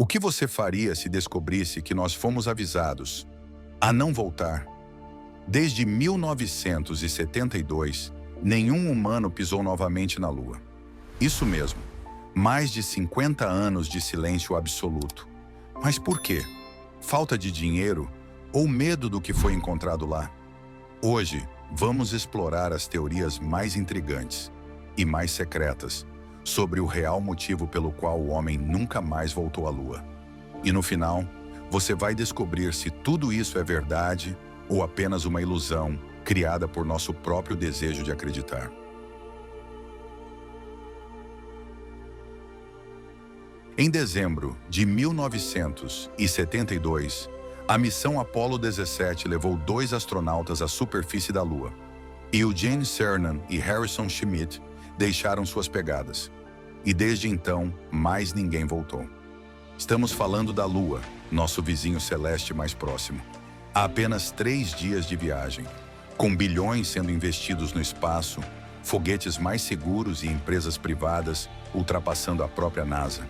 O que você faria se descobrisse que nós fomos avisados a não voltar? Desde 1972, nenhum humano pisou novamente na Lua. Isso mesmo, mais de 50 anos de silêncio absoluto. Mas por quê? Falta de dinheiro ou medo do que foi encontrado lá? Hoje, vamos explorar as teorias mais intrigantes e mais secretas sobre o real motivo pelo qual o homem nunca mais voltou à Lua. E no final, você vai descobrir se tudo isso é verdade ou apenas uma ilusão criada por nosso próprio desejo de acreditar. Em dezembro de 1972, a missão Apollo 17 levou 2 astronautas à superfície da Lua. Eugene Cernan e Harrison Schmitt deixaram suas pegadas. E desde então, mais ninguém voltou. Estamos falando da Lua, nosso vizinho celeste mais próximo. Há apenas 3 dias de viagem, com bilhões sendo investidos no espaço, foguetes mais seguros e empresas privadas ultrapassando a própria NASA.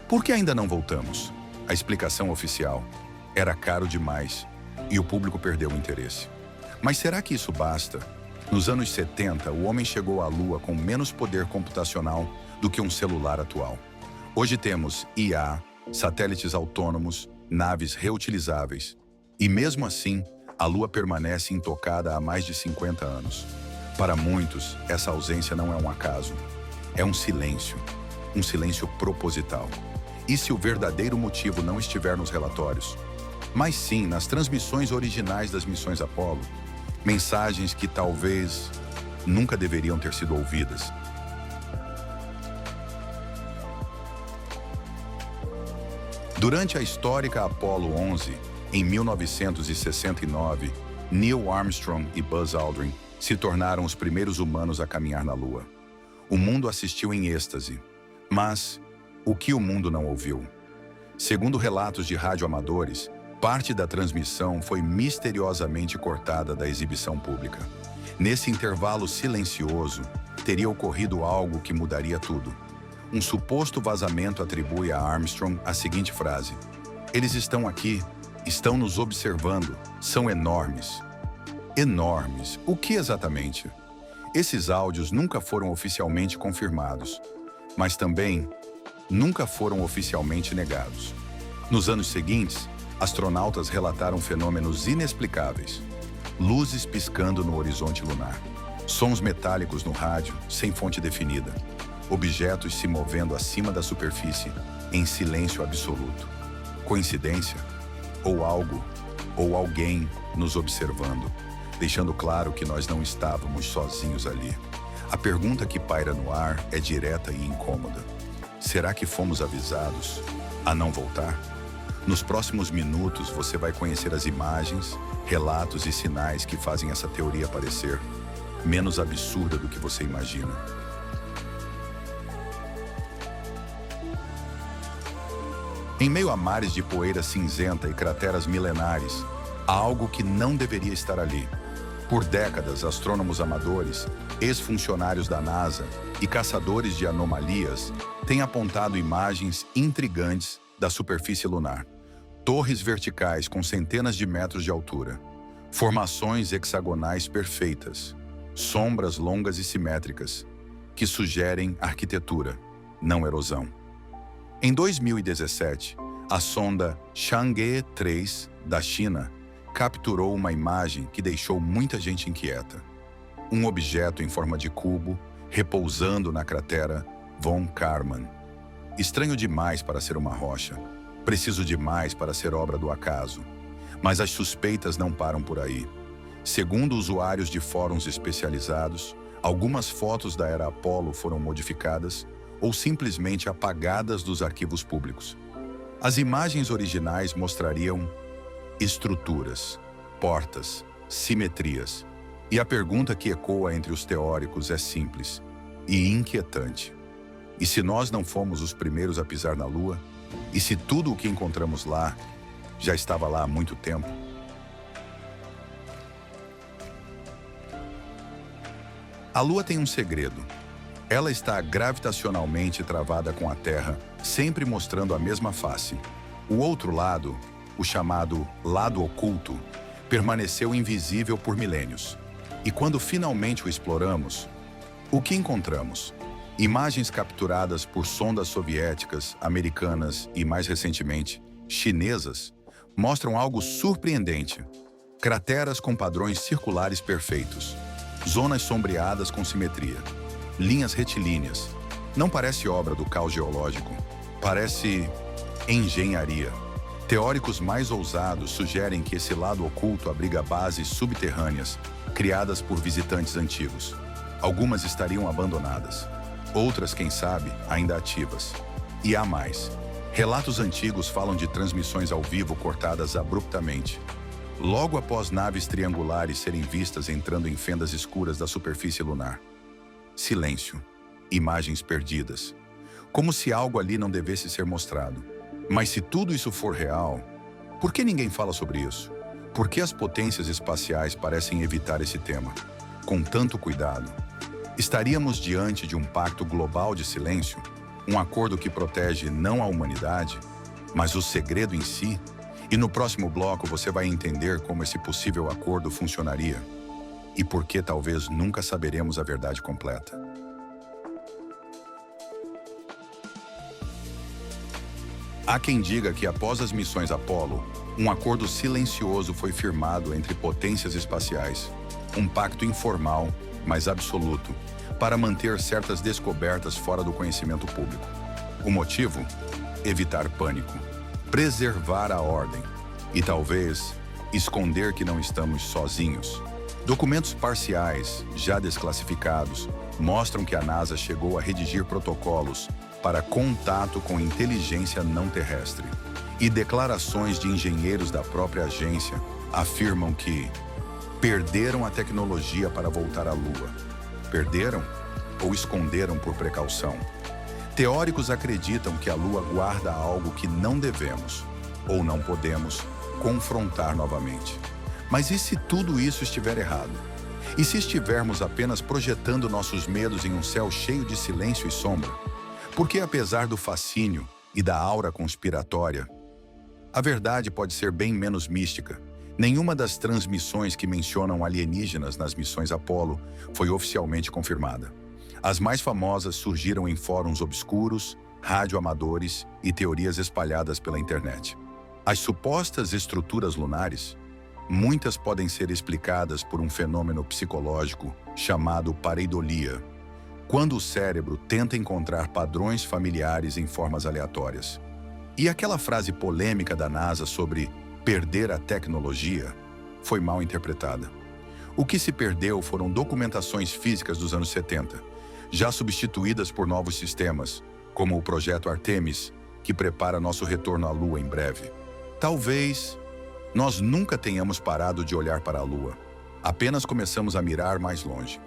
Por que ainda não voltamos? A explicação oficial: era caro demais e o público perdeu o interesse. Mas será que isso basta? Nos anos 70, o homem chegou à Lua com menos poder computacional do que um celular atual. Hoje temos IA, satélites autônomos, naves reutilizáveis. E mesmo assim, a Lua permanece intocada há mais de 50 anos. Para muitos, essa ausência não é um acaso. É um silêncio proposital. E se o verdadeiro motivo não estiver nos relatórios, mas sim nas transmissões originais das missões Apollo, mensagens que talvez nunca deveriam ter sido ouvidas. Durante a histórica Apollo 11, em 1969, Neil Armstrong e Buzz Aldrin se tornaram os primeiros humanos a caminhar na Lua. O mundo assistiu em êxtase, mas o que o mundo não ouviu? Segundo relatos de radioamadores, parte da transmissão foi misteriosamente cortada da exibição pública. Nesse intervalo silencioso, teria ocorrido algo que mudaria tudo. Um suposto vazamento atribui a Armstrong a seguinte frase: "Eles estão aqui, estão nos observando, são enormes." Enormes? O que exatamente? Esses áudios nunca foram oficialmente confirmados, mas também nunca foram oficialmente negados. Nos anos seguintes, astronautas relataram fenômenos inexplicáveis: luzes piscando no horizonte lunar, sons metálicos no rádio sem fonte definida, objetos se movendo acima da superfície em silêncio absoluto. Coincidência? Ou algo, ou alguém nos observando, deixando claro que nós não estávamos sozinhos ali. A pergunta que paira no ar é direta e incômoda: será que fomos avisados a não voltar? Nos próximos minutos você vai conhecer as imagens, relatos e sinais que fazem essa teoria parecer menos absurda do que você imagina. Em meio a mares de poeira cinzenta e crateras milenares, há algo que não deveria estar ali. Por décadas, astrônomos amadores, ex-funcionários da NASA e caçadores de anomalias têm apontado imagens intrigantes da superfície lunar. Torres verticais com centenas de metros de altura, formações hexagonais perfeitas, sombras longas e simétricas, que sugerem arquitetura, não erosão. Em 2017, a sonda Chang'e 3 da China capturou uma imagem que deixou muita gente inquieta. Um objeto em forma de cubo repousando na cratera Von Karman. Estranho demais para ser uma rocha, preciso demais para ser obra do acaso. Mas as suspeitas não param por aí. Segundo usuários de fóruns especializados, algumas fotos da era Apollo foram modificadas ou simplesmente apagadas dos arquivos públicos. As imagens originais mostrariam estruturas, portas, simetrias. E a pergunta que ecoa entre os teóricos é simples e inquietante: e se nós não fomos os primeiros a pisar na Lua? E se tudo o que encontramos lá já estava lá há muito tempo? A Lua tem um segredo. Ela está gravitacionalmente travada com a Terra, sempre mostrando a mesma face. O outro lado, o chamado lado oculto, permaneceu invisível por milênios. E quando finalmente o exploramos, o que encontramos? Imagens capturadas por sondas soviéticas, americanas e, mais recentemente, chinesas, mostram algo surpreendente. Crateras com padrões circulares perfeitos, zonas sombreadas com simetria, linhas retilíneas. Não parece obra do caos geológico, parece engenharia. Teóricos mais ousados sugerem que esse lado oculto abriga bases subterrâneas criadas por visitantes antigos. Algumas estariam abandonadas, outras, quem sabe, ainda ativas. E há mais. Relatos antigos falam de transmissões ao vivo cortadas abruptamente, logo após naves triangulares serem vistas entrando em fendas escuras da superfície lunar. Silêncio. Imagens perdidas. Como se algo ali não devesse ser mostrado. Mas se tudo isso for real, por que ninguém fala sobre isso? Por que as potências espaciais parecem evitar esse tema com tanto cuidado? Estaríamos diante de um pacto global de silêncio? Um acordo que protege não a humanidade, mas o segredo em si? E no próximo bloco você vai entender como esse possível acordo funcionaria e por que talvez nunca saberemos a verdade completa. Há quem diga que após as missões Apollo, um acordo silencioso foi firmado entre potências espaciais, um pacto informal, mas absoluto, para manter certas descobertas fora do conhecimento público. O motivo? Evitar pânico, preservar a ordem e talvez esconder que não estamos sozinhos. Documentos parciais, já desclassificados, mostram que a NASA chegou a redigir protocolos para contato com inteligência não terrestre. E declarações de engenheiros da própria agência afirmam que perderam a tecnologia para voltar à Lua. Perderam ou esconderam por precaução? Teóricos acreditam que a Lua guarda algo que não devemos ou não podemos confrontar novamente. Mas e se tudo isso estiver errado? E se estivermos apenas projetando nossos medos em um céu cheio de silêncio e sombra? Porque apesar do fascínio e da aura conspiratória, a verdade pode ser bem menos mística. Nenhuma das transmissões que mencionam alienígenas nas missões Apollo foi oficialmente confirmada. As mais famosas surgiram em fóruns obscuros, radioamadores e teorias espalhadas pela internet. As supostas estruturas lunares, muitas podem ser explicadas por um fenômeno psicológico chamado pareidolia, quando o cérebro tenta encontrar padrões familiares em formas aleatórias. E aquela frase polêmica da NASA sobre perder a tecnologia foi mal interpretada. O que se perdeu foram documentações físicas dos anos 70, já substituídas por novos sistemas, como o projeto Artemis, que prepara nosso retorno à Lua em breve. Talvez nós nunca tenhamos parado de olhar para a Lua, apenas começamos a mirar mais longe.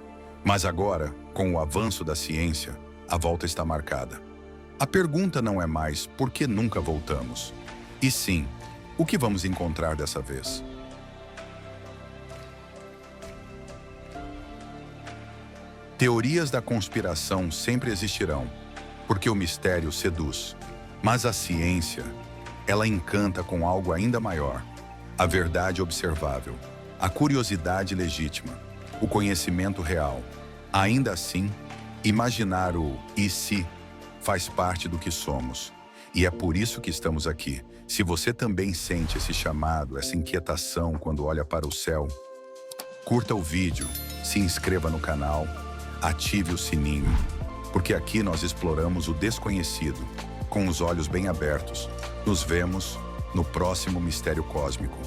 Mas agora, com o avanço da ciência, a volta está marcada. A pergunta não é mais por que nunca voltamos, e sim, o que vamos encontrar dessa vez? Teorias da conspiração sempre existirão, porque o mistério seduz. Mas a ciência, ela encanta com algo ainda maior: a verdade observável, a curiosidade legítima, o conhecimento real. Ainda assim, imaginar o "e se" faz parte do que somos. E é por isso que estamos aqui. Se você também sente esse chamado, essa inquietação quando olha para o céu, curta o vídeo, se inscreva no canal, ative o sininho, porque aqui nós exploramos o desconhecido, com os olhos bem abertos. Nos vemos no próximo Mistério Cósmico.